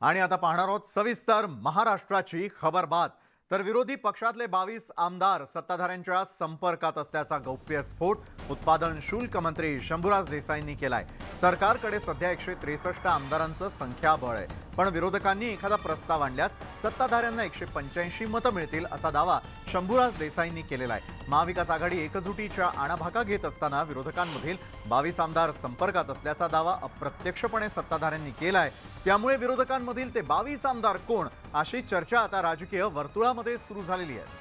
आणि आता पाहणार आहोत सविस्तर महाराष्ट्राची खबरबात। तर विरोधी पक्षातले 22 आमदार सत्ताधाऱ्यांच्या संपर्कात असल्याचा गौप्यस्फोट उत्पादन शुल्क मंत्री शंभूराज देसाईंनी केलाय। सरकारकडे सध्या 163 आमदारांचं संख्याबळ आहे, पण विरोधकांनी एखादा प्रस्ताव आणल्यास सत्ताधाऱ्यांना 185 मतं मिळतील असा दावा शंभूराज देसाईंनी केलेला आहे। महाविकास आघाडी एकजुटीच्या आणाभाका घेत असताना विरोधकांमधील 22 आमदार संपर्कात असल्याचा दावा अप्रत्यक्षपणे सत्ताधाऱ्यांनी केलाय। त्यामुळे विरोधकांमधील ते 22 आमदार कोण अशी चर्चा आता राजकीय वर्तुळामध्ये सुरू झालेली आहे।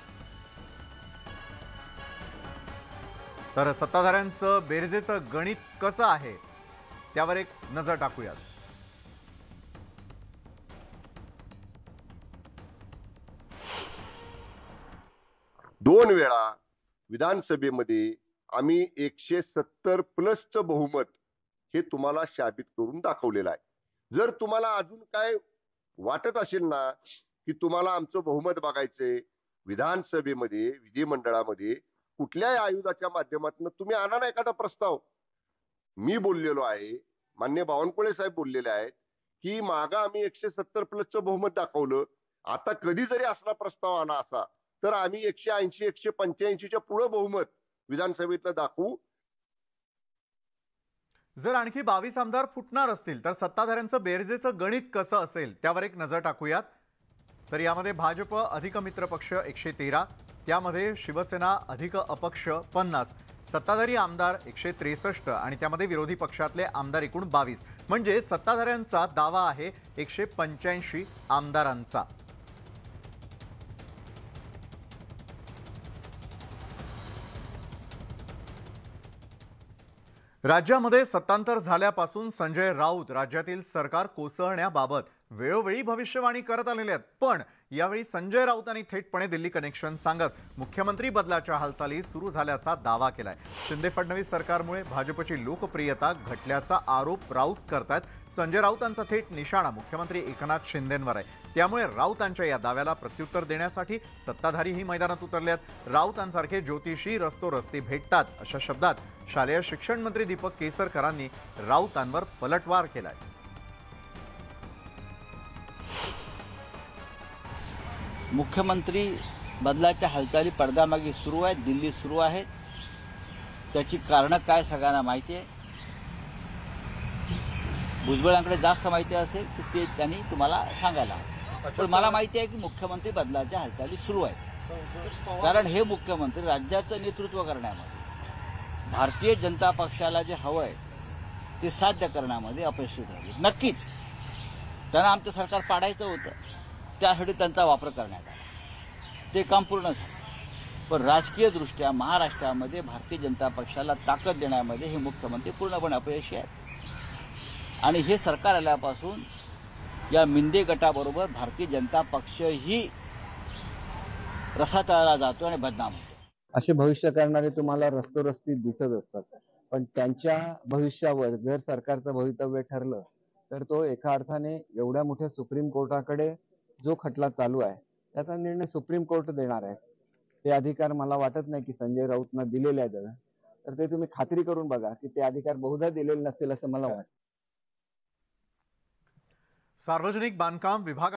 तर सत्ताधाऱ्यांचं बेरजेचं गणित कसं आहे त्यावर एक नजर टाकूया। दोन वेळा विधानसभेमध्ये आम्ही 170 प्लसचं बहुमत हे तुम्हाला साबित करून दाखवलेलं आहे। जर तुम्हाला अजून काय वाटत असेल ना की तुम्हाला आमचं बहुमत बघायचंय विधानसभेमध्ये विधिमंडळामध्ये कुठल्याही आयुधाच्या माध्यमातून तुम्ही आणा ना एखादा प्रस्ताव। मी बोललेलो आहे, माननीय बावनकुळे साहेब बोललेले आहेत की मागा आम्ही 170 प्लसचं बहुमत दाखवलं, आता कधी जरी असला प्रस्ताव आला असा तर आम्ही 180 185च्या पुढे बहुमत विधानसभेतलं दाखवू। जर आणखी 22 आमदार फुटणार असतील तर सत्ताधाऱ्यांचं बेरजेचं गणित कसं असेल त्यावर एक नजर टाकूयात। तर यामध्ये भाजप अधिक मित्रपक्ष 113, त्यामध्ये शिवसेना अधिक अपक्ष 50, सत्ताधारी आमदार 163 आणि त्यामध्ये विरोधी पक्षातले आमदार एकूण 22, म्हणजे सत्ताधाऱ्यांचा दावा आहे 185 आमदारांचा। राज्यामध्ये सत्तांतर झाल्यापासून संजय राऊत राज्यातील सरकार कोसळण्याबाबत वेळोवेळी भविष्यवाणी करत आलेले आहेत, पण यावेळी संजय राऊतांनी थेटपणे दिल्ली कनेक्शन सांगत मुख्यमंत्री बदलाच्या हालचाली सुरू झाल्याचा दावा केलाय। शिंदे फडणवीस सरकारमुळे भाजपची लोकप्रियता घटल्याचा आरोप राऊत करतात। संजय राऊतांचा थेट निशाणा मुख्यमंत्री एकनाथ शिंदेंवर आहे, त्यामुळे राऊतांच्या या दाव्याला प्रत्युत्तर देण्यासाठी सत्ताधारीही मैदानात उतरले आहेत। राऊतांसारखे ज्योतिषी रस्तोरस्ती भेटतात अशा शब्दात शालेय शिक्षण मंत्री दीपक केसरकरांनी राऊतांवर पलटवार केलाय। मुख्यमंत्री बदलाच्या हालचाली पडद्यामागे सुरू आहेत, दिल्लीत सुरू आहेत। त्याची कारणं काय सगळ्यांना माहिती आहे। भुजबळांकडे जास्त माहिती असेल की ते त्यांनी तुम्हाला सांगायला हवं, पण मला माहिती आहे की मुख्यमंत्री बदलाच्या हालचाली सुरू आहेत, कारण हे मुख्यमंत्री राज्याचं नेतृत्व करण्यामध्ये भारतीय जनता पक्षाला जे हवं आहे ते साध्य करण्यामध्ये अपयशी ठरले। नक्कीच त्यांना आमचं सरकार पाडायचं होतं, त्यासाठी त्यांचा वापर करण्यात आला, ते काम पूर्ण झालं। पण राजकीय दृष्ट्या महाराष्ट्रामध्ये भारतीय जनता पक्षाला ताकद देण्यामध्ये हे मुख्यमंत्री पूर्णपणे अपयशी आहेत। आणि हे सरकार आल्यापासून या मिंदे गटाबरोबर भारतीय जनता पक्षही रसातळाला जातो आणि बदनाम होतो। असे भविष्य करणारे तुम्हाला रस्तोरस्ती दिसत असतात, पण त्यांच्या भविष्यावर जर सरकारचं भवितव्य ठरलं तर तो एका अर्थाने एवढ्या मोठ्या सुप्रीम कोर्टाकडे जो खटला चालू आहे त्याचा निर्णय सुप्रीम कोर्ट देणार आहे। ते अधिकार मला वाटत नाही की संजय राऊतना दिलेले आहेत, तर ते तुम्ही खात्री करून बघा की ते अधिकार बहुधा दिलेले नसतील असं मला वाटतं। सार्वजनिक बांधकाम विभाग